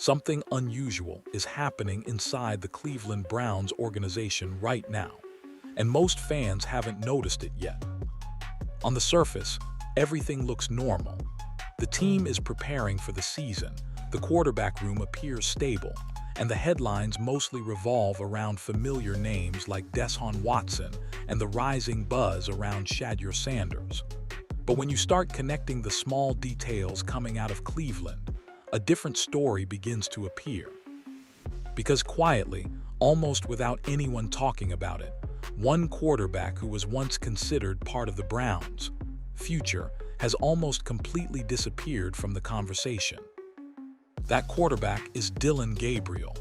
Something unusual is happening inside the Cleveland Browns organization right now, and most fans haven't noticed it yet. On the surface, everything looks normal. The team is preparing for the season, the quarterback room appears stable, and the headlines mostly revolve around familiar names like Deshaun Watson and the rising buzz around Shedeur Sanders. But when you start connecting the small details coming out of Cleveland, a different story begins to appear. Because quietly, almost without anyone talking about it, one quarterback who was once considered part of the Browns' future has almost completely disappeared from the conversation. That quarterback is Dillon Gabriel.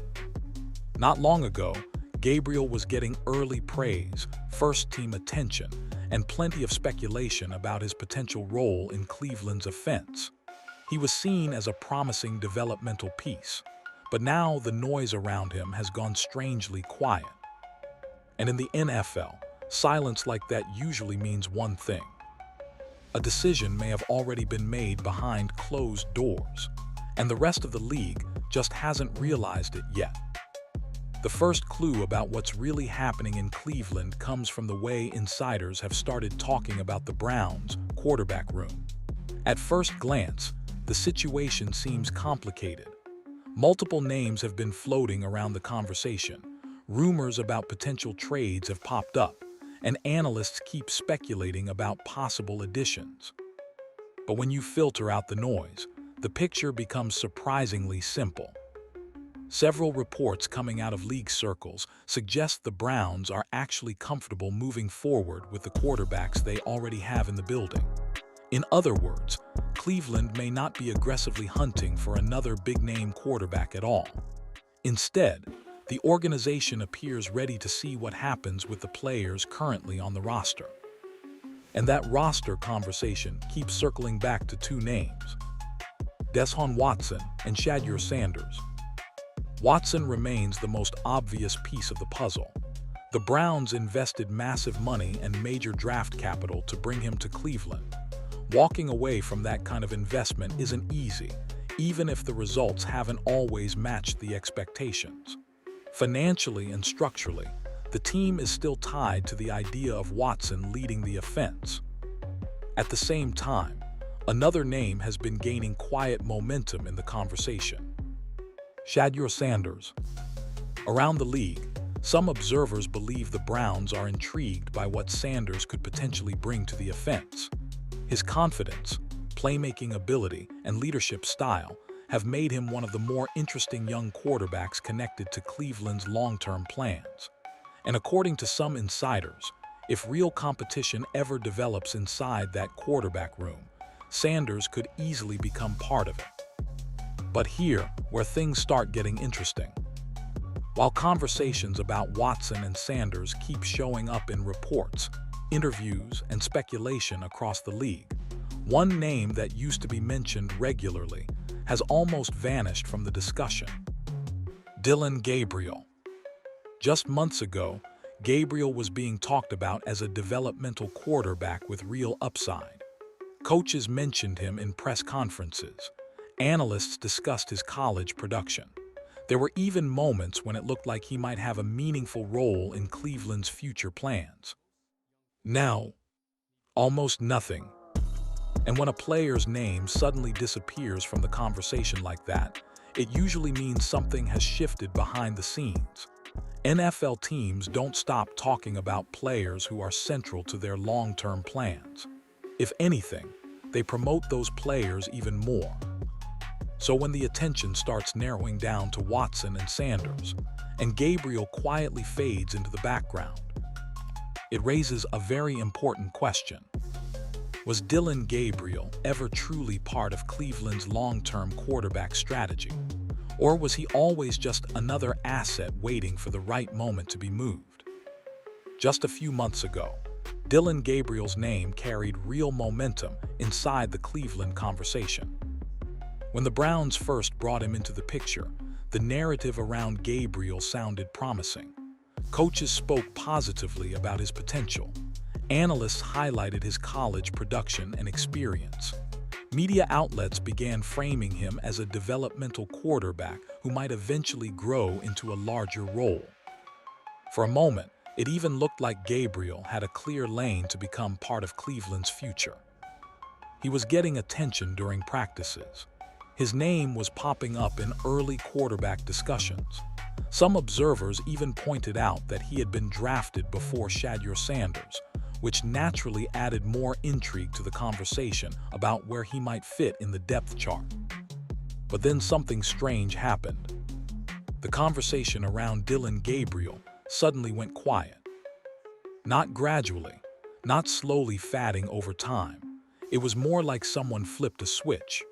Not long ago, Gabriel was getting early praise, first-team attention, and plenty of speculation about his potential role in Cleveland's offense. He was seen as a promising developmental piece, but now the noise around him has gone strangely quiet. And in the NFL, silence like that usually means one thing. A decision may have already been made behind closed doors, and the rest of the league just hasn't realized it yet. The first clue about what's really happening in Cleveland comes from the way insiders have started talking about the Browns' quarterback room. At first glance, the situation seems complicated. Multiple names have been floating around the conversation. Rumors about potential trades have popped up, and analysts keep speculating about possible additions. But when you filter out the noise, the picture becomes surprisingly simple. Several reports coming out of league circles suggest the Browns are actually comfortable moving forward with the quarterbacks they already have in the building. In other words, Cleveland may not be aggressively hunting for another big-name quarterback at all. Instead, the organization appears ready to see what happens with the players currently on the roster. And that roster conversation keeps circling back to two names: Deshaun Watson and Shedeur Sanders. Watson remains the most obvious piece of the puzzle. The Browns invested massive money and major draft capital to bring him to Cleveland. Walking away from that kind of investment isn't easy, even if the results haven't always matched the expectations. Financially and structurally, the team is still tied to the idea of Watson leading the offense. At the same time, another name has been gaining quiet momentum in the conversation: Shedeur Sanders. Around the league, some observers believe the Browns are intrigued by what Sanders could potentially bring to the offense. His confidence, playmaking ability, and leadership style have made him one of the more interesting young quarterbacks connected to Cleveland's long-term plans. And according to some insiders, if real competition ever develops inside that quarterback room, Sanders could easily become part of it. But here, where things start getting interesting. While conversations about Watson and Sanders keep showing up in reports, interviews, and speculation across the league, one name that used to be mentioned regularly has almost vanished from the discussion: Dillon Gabriel. Just months ago, Gabriel was being talked about as a developmental quarterback with real upside. Coaches mentioned him in press conferences. Analysts discussed his college production. There were even moments when it looked like he might have a meaningful role in Cleveland's future plans. Now, almost nothing. And when a player's name suddenly disappears from the conversation like that, it usually means something has shifted behind the scenes. NFL teams don't stop talking about players who are central to their long-term plans. If anything, they promote those players even more. So when the attention starts narrowing down to Watson and Sanders, and Gabriel quietly fades into the background, it raises a very important question. Was Dillon Gabriel ever truly part of Cleveland's long-term quarterback strategy? Or was he always just another asset waiting for the right moment to be moved? Just a few months ago, Dillon Gabriel's name carried real momentum inside the Cleveland conversation. When the Browns first brought him into the picture, the narrative around Gabriel sounded promising. Coaches spoke positively about his potential. Analysts highlighted his college production and experience. Media outlets began framing him as a developmental quarterback who might eventually grow into a larger role. For a moment, it even looked like Gabriel had a clear lane to become part of Cleveland's future. He was getting attention during practices. His name was popping up in early quarterback discussions. Some observers even pointed out that he had been drafted before Shedeur Sanders, which naturally added more intrigue to the conversation about where he might fit in the depth chart. But then something strange happened. The conversation around Dillon Gabriel suddenly went quiet. Not gradually, not slowly fading over time. It was more like someone flipped a switch.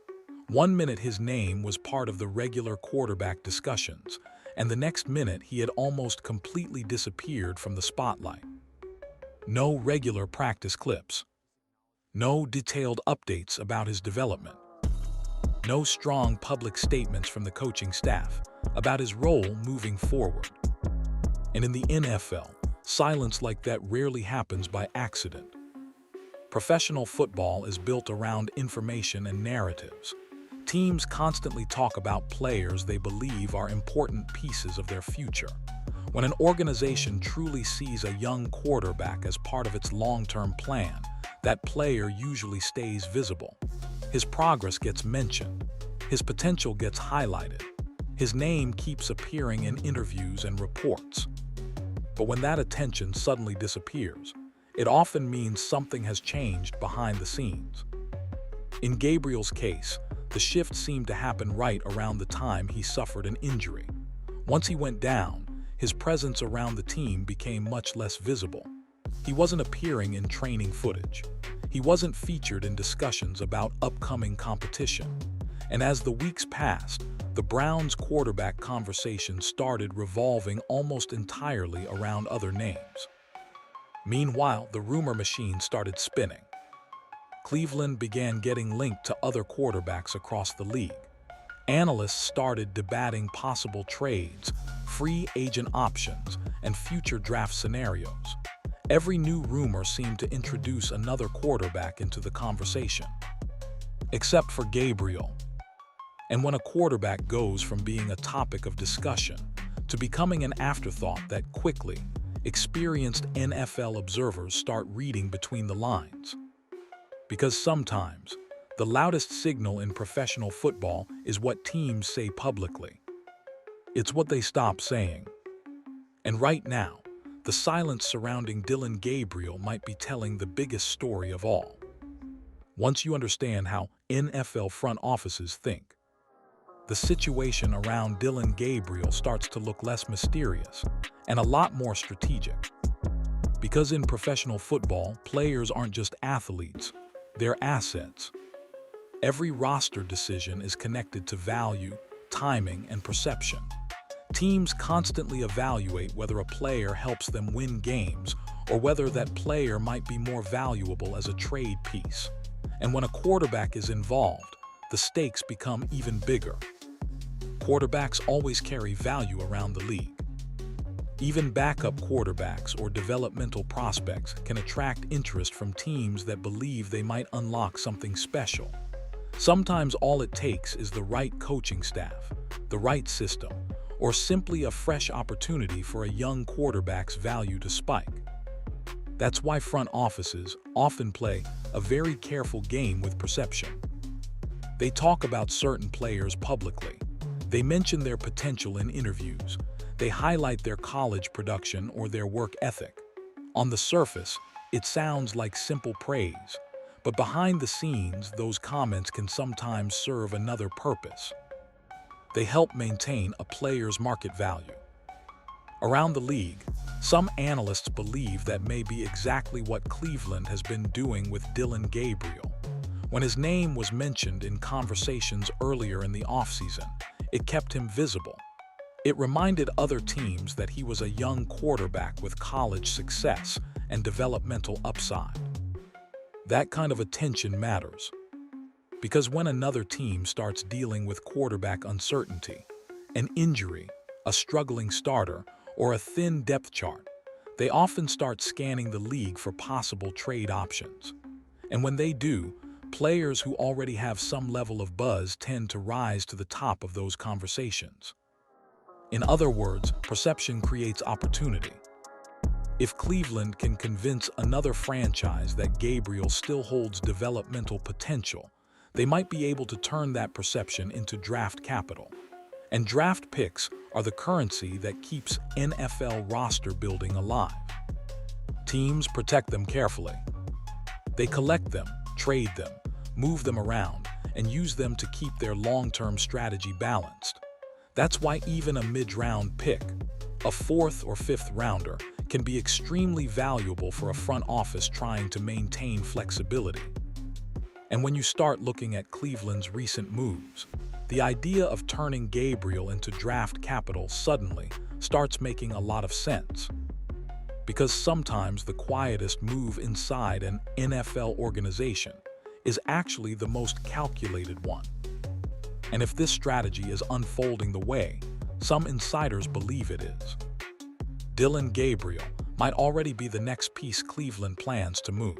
One minute his name was part of the regular quarterback discussions, and the next minute he had almost completely disappeared from the spotlight. No regular practice clips. No detailed updates about his development. No strong public statements from the coaching staff about his role moving forward. And in the NFL, silence like that rarely happens by accident. Professional football is built around information and narratives. Teams constantly talk about players they believe are important pieces of their future. When an organization truly sees a young quarterback as part of its long-term plan, that player usually stays visible. His progress gets mentioned. His potential gets highlighted. His name keeps appearing in interviews and reports. But when that attention suddenly disappears, it often means something has changed behind the scenes. In Gabriel's case, the shift seemed to happen right around the time he suffered an injury. Once he went down, his presence around the team became much less visible. He wasn't appearing in training footage. He wasn't featured in discussions about upcoming competition. And as the weeks passed, the Browns' quarterback conversation started revolving almost entirely around other names. Meanwhile, the rumor machine started spinning. Cleveland began getting linked to other quarterbacks across the league. Analysts started debating possible trades, free agent options, and future draft scenarios. Every new rumor seemed to introduce another quarterback into the conversation. Except for Gabriel. And when a quarterback goes from being a topic of discussion to becoming an afterthought that quickly, experienced NFL observers start reading between the lines. Because sometimes, the loudest signal in professional football is what teams say publicly. It's what they stop saying. And right now, the silence surrounding Dillon Gabriel might be telling the biggest story of all. Once you understand how NFL front offices think, the situation around Dillon Gabriel starts to look less mysterious and a lot more strategic. Because in professional football, players aren't just athletes, they're assets. Every roster decision is connected to value, timing, and perception. Teams constantly evaluate whether a player helps them win games or whether that player might be more valuable as a trade piece. And when a quarterback is involved, the stakes become even bigger. Quarterbacks always carry value around the league. Even backup quarterbacks or developmental prospects can attract interest from teams that believe they might unlock something special. Sometimes all it takes is the right coaching staff, the right system, or simply a fresh opportunity for a young quarterback's value to spike. That's why front offices often play a very careful game with perception. They talk about certain players publicly. They mention their potential in interviews. They highlight their college production or their work ethic. On the surface, it sounds like simple praise, but behind the scenes, those comments can sometimes serve another purpose. They help maintain a player's market value. Around the league, some analysts believe that may be exactly what Cleveland has been doing with Dillon Gabriel. When his name was mentioned in conversations earlier in the offseason, it kept him visible. It reminded other teams that he was a young quarterback with college success and developmental upside. That kind of attention matters. Because when another team starts dealing with quarterback uncertainty, an injury, a struggling starter, or a thin depth chart, they often start scanning the league for possible trade options. And when they do, Players who already have some level of buzz tend to rise to the top of those conversations. In other words, perception creates opportunity. If Cleveland can convince another franchise that Gabriel still holds developmental potential, they might be able to turn that perception into draft capital. And draft picks are the currency that keeps NFL roster building alive. Teams protect them carefully. They collect them, trade them, move them around, and use them to keep their long-term strategy balanced. That's why even a mid-round pick, a fourth or fifth rounder, can be extremely valuable for a front office trying to maintain flexibility. And when you start looking at Cleveland's recent moves, the idea of turning Gabriel into draft capital suddenly starts making a lot of sense. Because sometimes the quietest move inside an NFL organization is actually the most calculated one. And if this strategy is unfolding the way some insiders believe it is, Dillon Gabriel might already be the next piece Cleveland plans to move.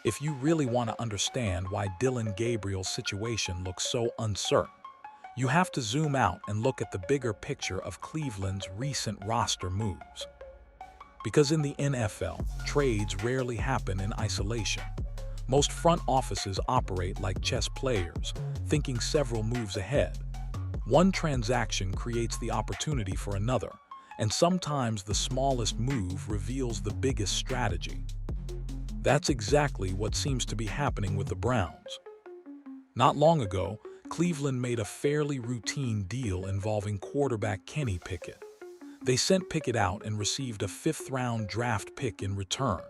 If you really want to understand why Dillon Gabriel's situation looks so uncertain, you have to zoom out and look at the bigger picture of Cleveland's recent roster moves. Because in the NFL, trades rarely happen in isolation. Most front offices operate like chess players, thinking several moves ahead. One transaction creates the opportunity for another, and sometimes the smallest move reveals the biggest strategy. That's exactly what seems to be happening with the Browns. Not long ago, Cleveland made a fairly routine deal involving quarterback Kenny Pickett. They sent Pickett out and received a fifth-round draft pick in return.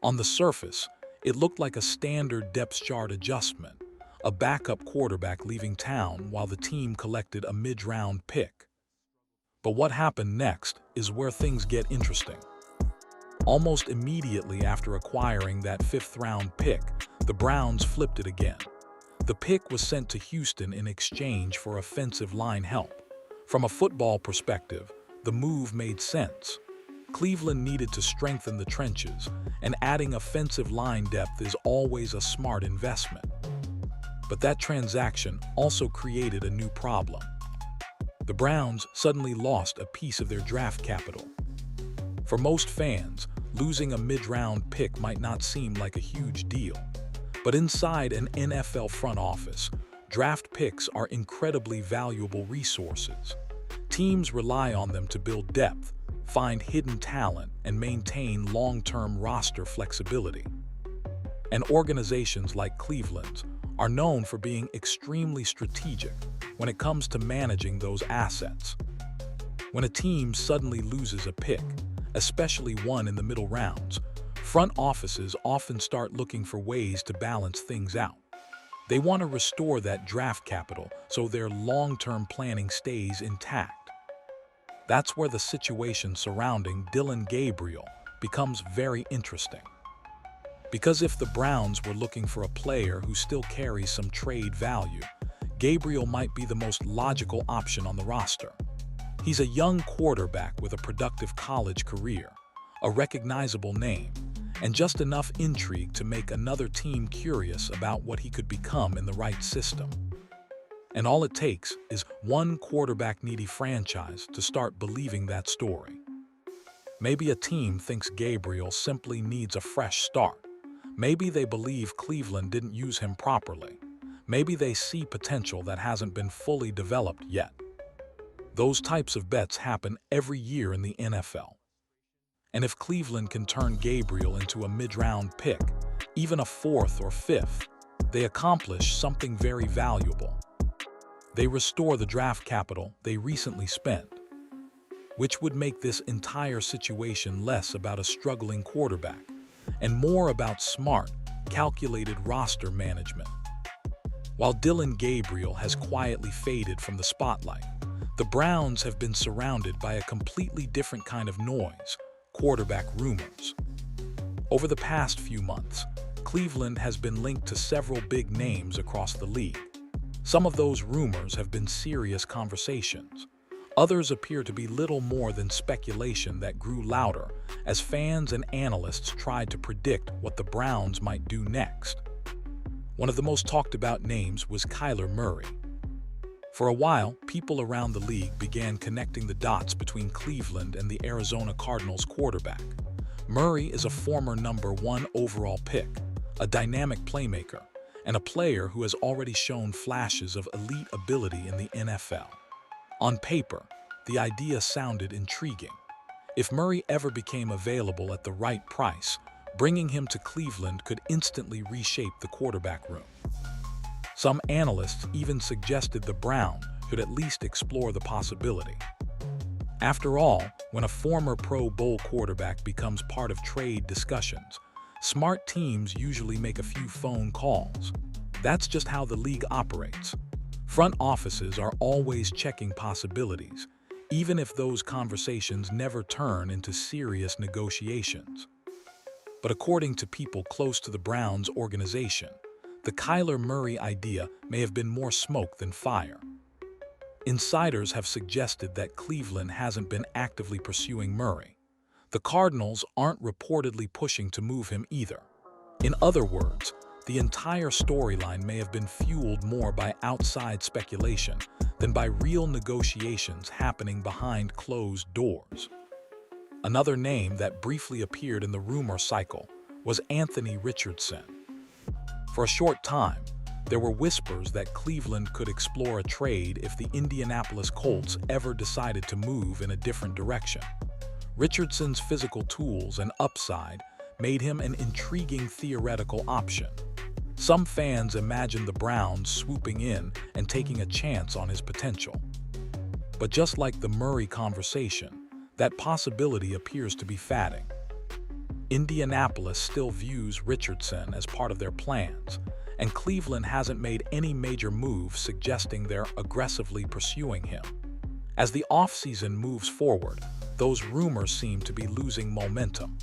On the surface, it looked like a standard depth chart adjustment, a backup quarterback leaving town while the team collected a mid-round pick. But what happened next is where things get interesting. Almost immediately after acquiring that fifth-round pick, the Browns flipped it again. The pick was sent to Houston in exchange for offensive line help. From a football perspective, the move made sense. Cleveland needed to strengthen the trenches, and adding offensive line depth is always a smart investment. But that transaction also created a new problem. The Browns suddenly lost a piece of their draft capital. For most fans, losing a mid-round pick might not seem like a huge deal. But inside an NFL front office, draft picks are incredibly valuable resources. Teams rely on them to build depth, find hidden talent, and maintain long-term roster flexibility. And organizations like Cleveland's are known for being extremely strategic when it comes to managing those assets. When a team suddenly loses a pick, especially one in the middle rounds, front offices often start looking for ways to balance things out. They want to restore that draft capital so their long-term planning stays intact. That's where the situation surrounding Dillon Gabriel becomes very interesting. Because if the Browns were looking for a player who still carries some trade value, Gabriel might be the most logical option on the roster. He's a young quarterback with a productive college career, a recognizable name, and just enough intrigue to make another team curious about what he could become in the right system. And all it takes is one quarterback-needy franchise to start believing that story. Maybe a team thinks Gabriel simply needs a fresh start. Maybe they believe Cleveland didn't use him properly. Maybe they see potential that hasn't been fully developed yet. Those types of bets happen every year in the NFL. And if Cleveland can turn Gabriel into a mid-round pick, even a fourth or fifth, they accomplish something very valuable. They restore the draft capital they recently spent, which would make this entire situation less about a struggling quarterback and more about smart, calculated roster management. While Dillon Gabriel has quietly faded from the spotlight, the Browns have been surrounded by a completely different kind of noise: quarterback rumors. Over the past few months, Cleveland has been linked to several big names across the league. Some of those rumors have been serious conversations. Others appear to be little more than speculation that grew louder as fans and analysts tried to predict what the Browns might do next. One of the most talked about names was Kyler Murray. For a while, people around the league began connecting the dots between Cleveland and the Arizona Cardinals quarterback. Murray is a former #1 overall pick, a dynamic playmaker, and a player who has already shown flashes of elite ability in the NFL. On paper, the idea sounded intriguing. If Murray ever became available at the right price, bringing him to Cleveland could instantly reshape the quarterback room. Some analysts even suggested the Browns could at least explore the possibility. After all, when a former Pro Bowl quarterback becomes part of trade discussions, smart teams usually make a few phone calls. That's just how the league operates. Front offices are always checking possibilities, even if those conversations never turn into serious negotiations. But according to people close to the Browns organization, the Kyler Murray idea may have been more smoke than fire. Insiders have suggested that Cleveland hasn't been actively pursuing Murray. The Cardinals aren't reportedly pushing to move him either. In other words, the entire storyline may have been fueled more by outside speculation than by real negotiations happening behind closed doors. Another name that briefly appeared in the rumor cycle was Anthony Richardson. For a short time, there were whispers that Cleveland could explore a trade if the Indianapolis Colts ever decided to move in a different direction. Richardson's physical tools and upside made him an intriguing theoretical option. Some fans imagined the Browns swooping in and taking a chance on his potential. But just like the Murray conversation, that possibility appears to be fading. Indianapolis still views Richardson as part of their plans, and Cleveland hasn't made any major moves suggesting they're aggressively pursuing him. As the offseason moves forward, those rumors seem to be losing momentum.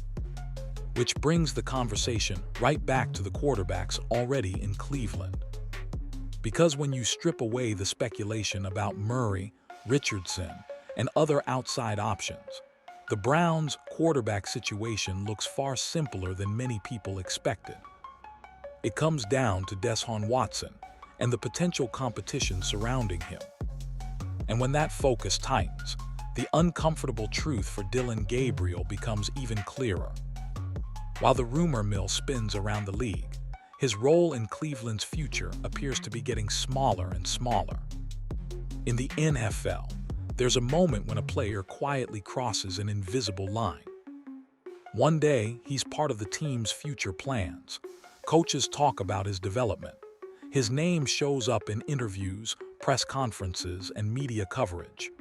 Which brings the conversation right back to the quarterbacks already in Cleveland. Because when you strip away the speculation about Murray, Richardson, and other outside options, the Browns' quarterback situation looks far simpler than many people expected. It comes down to Deshaun Watson and the potential competition surrounding him. And when that focus tightens, the uncomfortable truth for Dillon Gabriel becomes even clearer. While the rumor mill spins around the league, his role in Cleveland's future appears to be getting smaller and smaller. In the NFL, there's a moment when a player quietly crosses an invisible line. One day, he's part of the team's future plans. Coaches talk about his development. His name shows up in interviews, press conferences, and media coverage.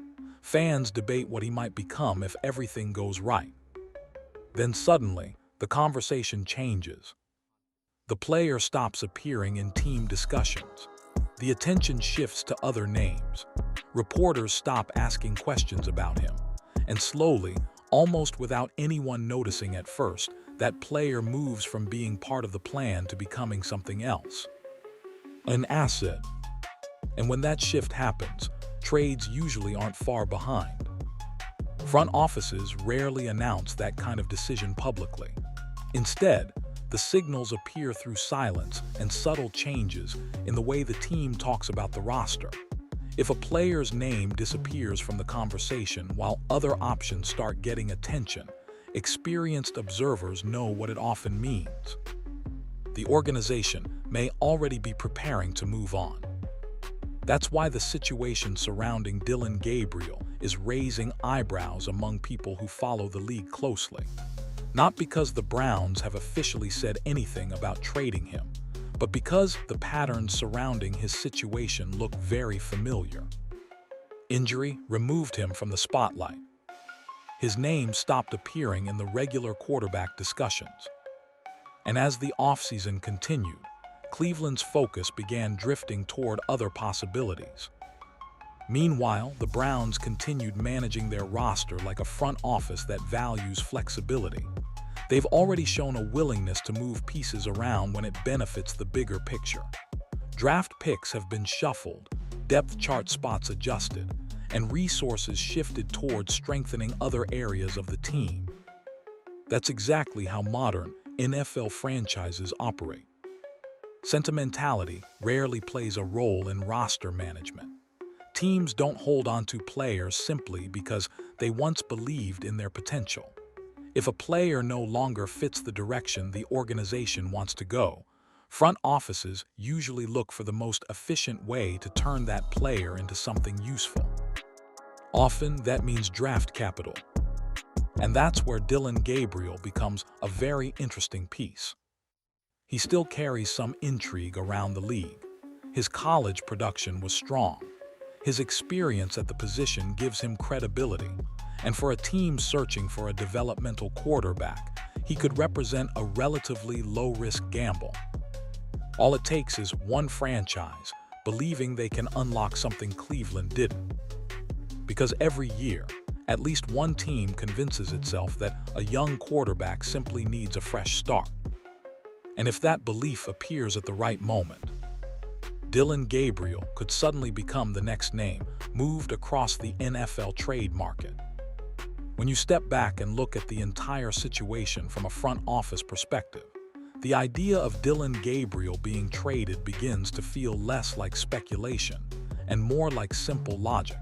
Fans debate what he might become if everything goes right. Then suddenly, the conversation changes. The player stops appearing in team discussions. The attention shifts to other names. Reporters stop asking questions about him. And slowly, almost without anyone noticing at first, that player moves from being part of the plan to becoming something else. An asset. And when that shift happens, trades usually aren't far behind. Front offices rarely announce that kind of decision publicly. Instead, the signals appear through silence and subtle changes in the way the team talks about the roster. If a player's name disappears from the conversation while other options start getting attention, experienced observers know what it often means. The organization may already be preparing to move on. That's why the situation surrounding Dillon Gabriel is raising eyebrows among people who follow the league closely. Not because the Browns have officially said anything about trading him, but because the patterns surrounding his situation look very familiar. Injury removed him from the spotlight. His name stopped appearing in the regular quarterback discussions. And as the offseason continued, Cleveland's focus began drifting toward other possibilities. Meanwhile, the Browns continued managing their roster like a front office that values flexibility. They've already shown a willingness to move pieces around when it benefits the bigger picture. Draft picks have been shuffled, depth chart spots adjusted, and resources shifted towards strengthening other areas of the team. That's exactly how modern NFL franchises operate. Sentimentality rarely plays a role in roster management. Teams don't hold on to players simply because they once believed in their potential. If a player no longer fits the direction the organization wants to go, front offices usually look for the most efficient way to turn that player into something useful. Often that means draft capital. And that's where Dillon Gabriel becomes a very interesting piece. He still carries some intrigue around the league. His college production was strong. His experience at the position gives him credibility. And for a team searching for a developmental quarterback, he could represent a relatively low-risk gamble. All it takes is one franchise believing they can unlock something Cleveland didn't. Because every year, at least one team convinces itself that a young quarterback simply needs a fresh start. And if that belief appears at the right moment, Dillon Gabriel could suddenly become the next name moved across the NFL trade market. When you step back and look at the entire situation from a front office perspective, the idea of Dillon Gabriel being traded begins to feel less like speculation and more like simple logic.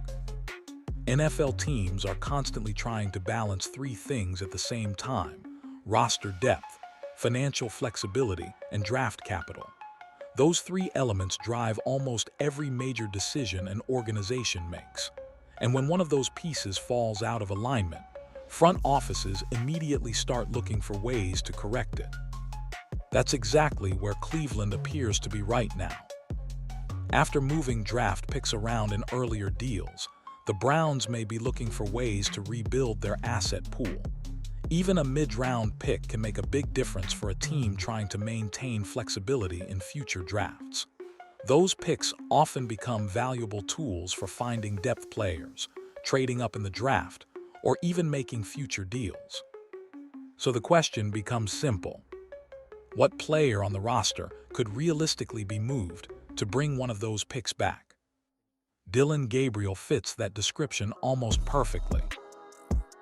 NFL teams are constantly trying to balance three things at the same time: roster depth, financial flexibility, and draft capital. Those three elements drive almost every major decision an organization makes. And when one of those pieces falls out of alignment, front offices immediately start looking for ways to correct it. That's exactly where Cleveland appears to be right now. After moving draft picks around in earlier deals, the Browns may be looking for ways to rebuild their asset pool. Even a mid-round pick can make a big difference for a team trying to maintain flexibility in future drafts. Those picks often become valuable tools for finding depth players, trading up in the draft, or even making future deals. So the question becomes simple. What player on the roster could realistically be moved to bring one of those picks back? Dillon Gabriel fits that description almost perfectly.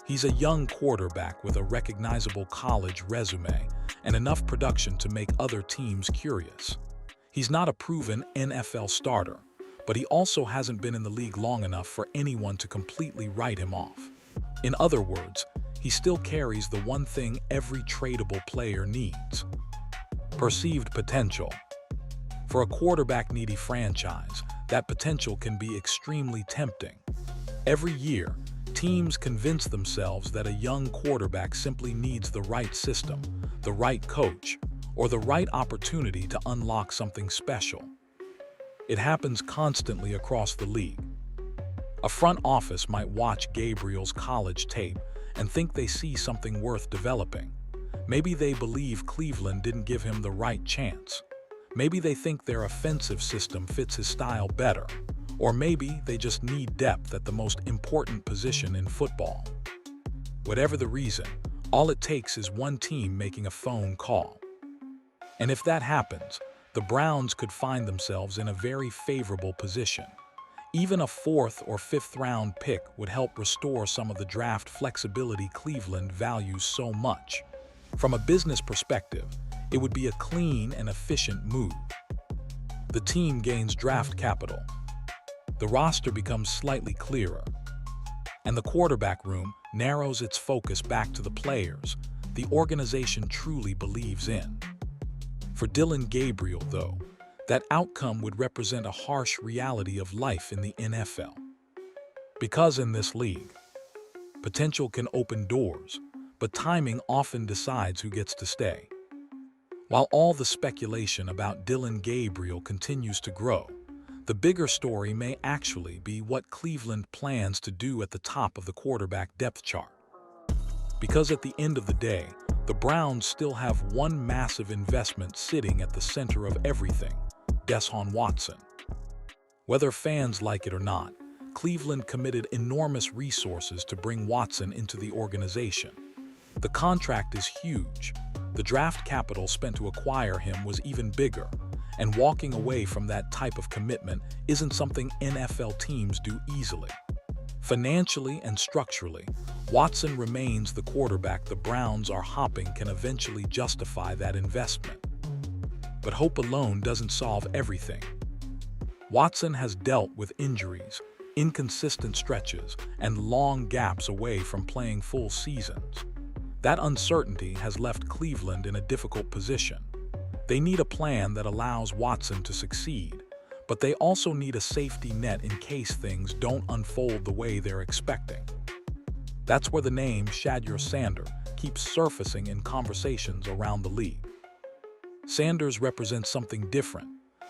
He's a young quarterback with a recognizable college resume and enough production to make other teams curious. He's not a proven NFL starter, but he also hasn't been in the league long enough for anyone to completely write him off. In other words, he still carries the one thing every tradable player needs: perceived potential. For a quarterback-needy franchise, that potential can be extremely tempting. Every year, teams convince themselves that a young quarterback simply needs the right system, the right coach, or the right opportunity to unlock something special. It happens constantly across the league. A front office might watch Gabriel's college tape and think they see something worth developing. Maybe they believe Cleveland didn't give him the right chance. Maybe they think their offensive system fits his style better. Or maybe they just need depth at the most important position in football. Whatever the reason, all it takes is one team making a phone call. And if that happens, the Browns could find themselves in a very favorable position. Even a 4th or 5th round pick would help restore some of the draft flexibility Cleveland values so much. From a business perspective, it would be a clean and efficient move. The team gains draft capital. The roster becomes slightly clearer. And the quarterback room narrows its focus back to the players the organization truly believes in. For Dillon Gabriel, though, that outcome would represent a harsh reality of life in the NFL. Because in this league, potential can open doors, but timing often decides who gets to stay. While all the speculation about Dillon Gabriel continues to grow, the bigger story may actually be what Cleveland plans to do at the top of the quarterback depth chart. Because at the end of the day, the Browns still have one massive investment sitting at the center of everything: Deshaun Watson. Whether fans like it or not, Cleveland committed enormous resources to bring Watson into the organization. The contract is huge. The draft capital spent to acquire him was even bigger, and walking away from that type of commitment isn't something NFL teams do easily. Financially and structurally, Watson remains the quarterback the Browns are hoping can eventually justify that investment. But hope alone doesn't solve everything. Watson has dealt with injuries, inconsistent stretches, and long gaps away from playing full seasons. That uncertainty has left Cleveland in a difficult position. They need a plan that allows Watson to succeed, but they also need a safety net in case things don't unfold the way they're expecting. That's where the name Shedeur Sanders keeps surfacing in conversations around the league. Sanders represents something different,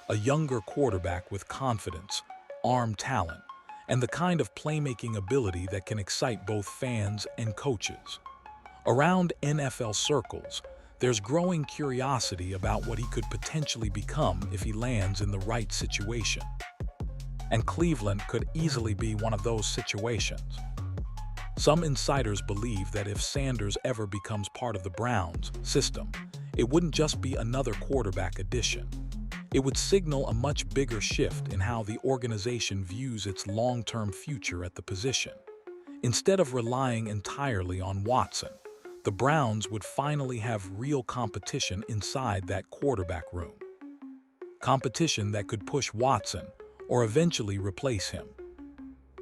a younger quarterback with confidence, arm talent, and the kind of playmaking ability that can excite both fans and coaches. Around NFL circles, there's growing curiosity about what he could potentially become if he lands in the right situation. And Cleveland could easily be one of those situations. Some insiders believe that if Sanders ever becomes part of the Browns' system, it wouldn't just be another quarterback addition. It would signal a much bigger shift in how the organization views its long-term future at the position. Instead of relying entirely on Watson, the Browns would finally have real competition inside that quarterback room. Competition that could push Watson or eventually replace him.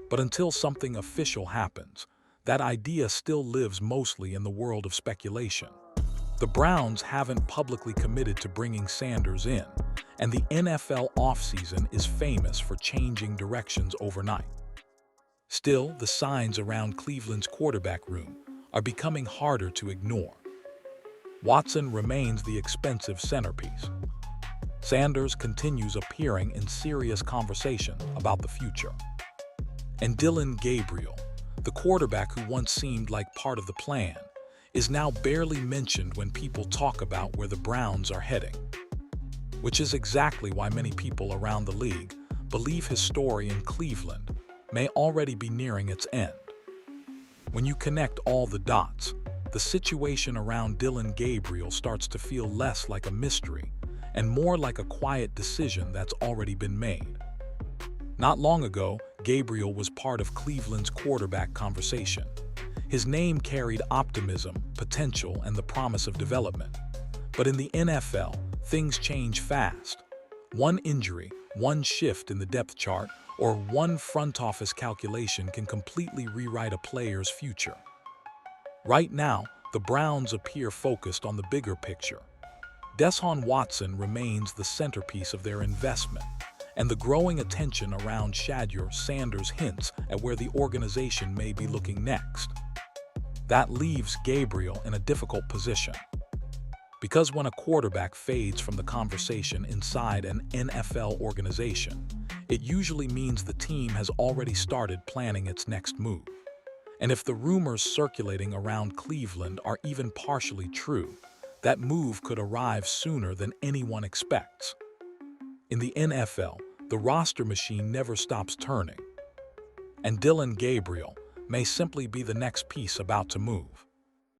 But until something official happens, that idea still lives mostly in the world of speculation. The Browns haven't publicly committed to bringing Sanders in, and the NFL offseason is famous for changing directions overnight. Still, the signs around Cleveland's quarterback room are becoming harder to ignore. Watson remains the expensive centerpiece. Sanders continues appearing in serious conversation about the future. And Dillon Gabriel, the quarterback who once seemed like part of the plan, is now barely mentioned when people talk about where the Browns are heading. Which is exactly why many people around the league believe his story in Cleveland may already be nearing its end. When you connect all the dots, the situation around Dillon Gabriel starts to feel less like a mystery and more like a quiet decision that's already been made. Not long ago, Gabriel was part of Cleveland's quarterback conversation. His name carried optimism, potential, and the promise of development. But in the NFL, things change fast. One injury, one shift in the depth chart, or one front office calculation can completely rewrite a player's future. Right now, the Browns appear focused on the bigger picture. Deshaun Watson remains the centerpiece of their investment, and the growing attention around Shedeur Sanders hints at where the organization may be looking next. That leaves Gabriel in a difficult position. Because when a quarterback fades from the conversation inside an NFL organization, it usually means the team has already started planning its next move. And if the rumors circulating around Cleveland are even partially true, that move could arrive sooner than anyone expects. In the NFL, the roster machine never stops turning. And Dillon Gabriel may simply be the next piece about to move.